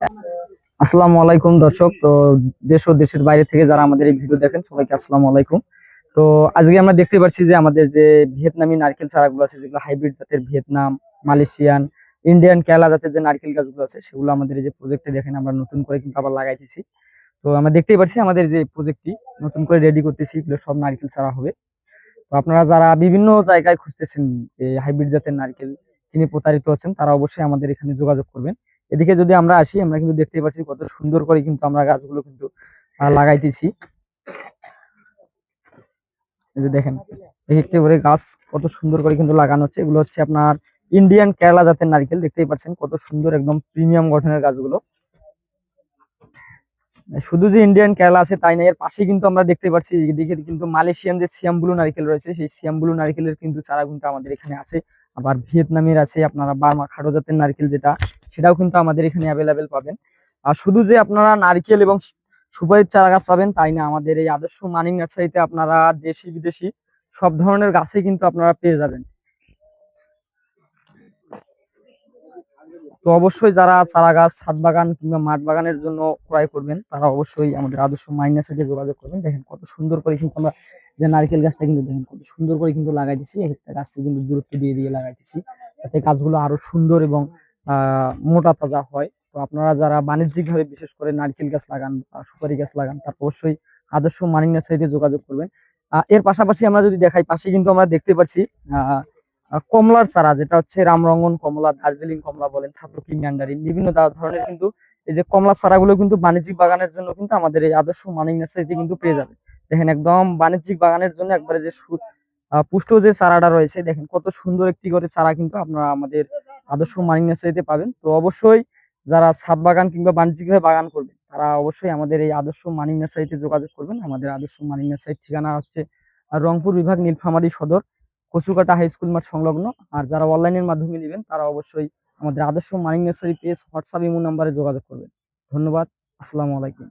আসসালামু আলাইকুম দর্শক। তো দেশ ও দেশের বাইরে থেকে যারা আমাদের এই ভিডিও দেখেন সবাইকে আসসালামু আলাইকুম। তো আজকে আমরা দেখতে পাচ্ছি যে আমাদের যে ভিয়েতনামি নারকেল চারাগুলো আছে, যেগুলো হাইব্রিড জাতের ভিয়েতনাম, মালয়েশিয়ান, ইন্ডিয়ান, কেরালা জাতের যে নারকেল গাছগুলো আছে, সেগুলো আমাদের এই যে প্রজেক্টে দেখেন আমরা নতুন করে কিন্তু আবার লাগাইতেছি। তো আমরা দেখতেই পাচ্ছি আমাদের যে প্রজেক্টটি নতুন করে রেডি করতেছি, এগুলো সব নারকেল চারা হবে। তো আপনারা যারা বিভিন্ন জায়গায় খুঁজতেছেন যে হাইব্রিড জাতের নারকেল কিনে প্রতারিত হচ্ছেন, তারা অবশ্যই আমাদের এখানে যোগাযোগ করবেন। এদিকে যদি আমরা আসি, আমরা কিন্তু দেখতেই পাচ্ছি কত সুন্দর করে কিন্তু আমরা গাছগুলো কিন্তু লাগাইতেছি। এই যে দেখেন, এক একটা করে গাছ কত সুন্দর করে কিন্তু লাগানো হচ্ছে। এগুলো হচ্ছে আপনার ইন্ডিয়ান কেরালা জাতের নারকেল, দেখতেই পাচ্ছেন কত সুন্দর একদম প্রিমিয়াম গঠনের গাছগুলো। শুধু যে ইন্ডিয়ান কেরালা আছে তাই না, এর পাশে কিন্তু আমরা দেখতে পাচ্ছি এদিকে কিন্তু মালয়েশিয়ান যে সিয়াম ব্লু নারকেল রয়েছে, সেই সিয়াম ব্লু নারকেলের কিন্তু চারা কিন্তু আমাদের এখানে আছে। আবার ভিয়েতনামের আছে, আপনারা বার্মা খাড়ো জাতের নারকেল যেটা, সেটাও কিন্তু আমাদের এখানে অ্যাভেলেবেল পাবেন। আর শুধু যে আপনারা নারকেল এবং সুপারির চারা গাছ পাবেন তাই না, আমাদের এই আদর্শ মানিক নার্সারিতে আপনারা দেশি বিদেশি সব ধরনের গাছই কিন্তু আপনারা পেয়ে যাবেন। তো অবশ্যই যারা চারা গাছ, ছাদ বাগান কিংবা মাঠ বাগানের জন্য ক্রয় করবেন, তারা অবশ্যই আমাদের আদর্শ মাইনার সাথে যোগাযোগ করবেন। দেখেন কত সুন্দর করে কিন্তু আমরা যে নারকেল গাছটা কিন্তু দেখেন কত সুন্দর করে কিন্তু লাগাই দিচ্ছি। একটা গাছটা কিন্তু দূরত্ব দিয়ে দিয়ে লাগাই দিচ্ছি, যাতে গাছগুলো আরো সুন্দর এবং মোটা তাজা হয়। তো আপনারা যারা বাণিজ্যিক ভাবে বিশেষ করে নারকেল গাছ লাগান বা সুপারি গাছ লাগান, তারা অবশ্যই আদর্শ মানিক নার্সারিতে যোগাযোগ করবেন। এর পাশাপাশি আমরা যদি দেখাই, পাশে কিন্তু আমরা দেখতে পাচ্ছি আহ কমলার চারা, যেটা হচ্ছে রামরঙ্গন কমলা, দার্জিলিং কমলা বলেন, ছাতকি, ম্যান্ডারিন, বিভিন্ন ধরনের কিন্তু এই যে কমলা চারাগুলো কিন্তু বাণিজ্যিক বাগানের জন্য কিন্তু আমাদের এই আদর্শ মানিক নার্সারিতে কিন্তু পেয়ে যাবে। দেখেন একদম বাণিজ্যিক বাগানের জন্য একবারে যে পুষ্ট যে চারাটা রয়েছে, দেখেন কত সুন্দর একটি করে চারা কিন্তু আপনারা আমাদের আদর্শ মানিক নার্সারিতে পাবেন। তো অবশ্যই যারা ছাদ বাগান কিংবা বাণিজ্যিকভাবে বাগান করবেন, তারা অবশ্যই আমাদের এই আদর্শ মানিক নার্সারিতে যোগাযোগ করবেন। আমাদের আদর্শ মানিক নার্সারির ঠিকানা হচ্ছে রংপুর বিভাগ, নীলফামারী সদর, কচুকাটা হাই স্কুল মাঠ সংলগ্ন। আর যারা অনলাইনের মাধ্যমে নেবেন, তারা অবশ্যই আমাদের আদর্শ মানিক নার্সারি পেজ, হোয়াটসঅ্যাপ, ইমো নাম্বারে যোগাযোগ করবেন। ধন্যবাদ। আসসালামু আলাইকুম।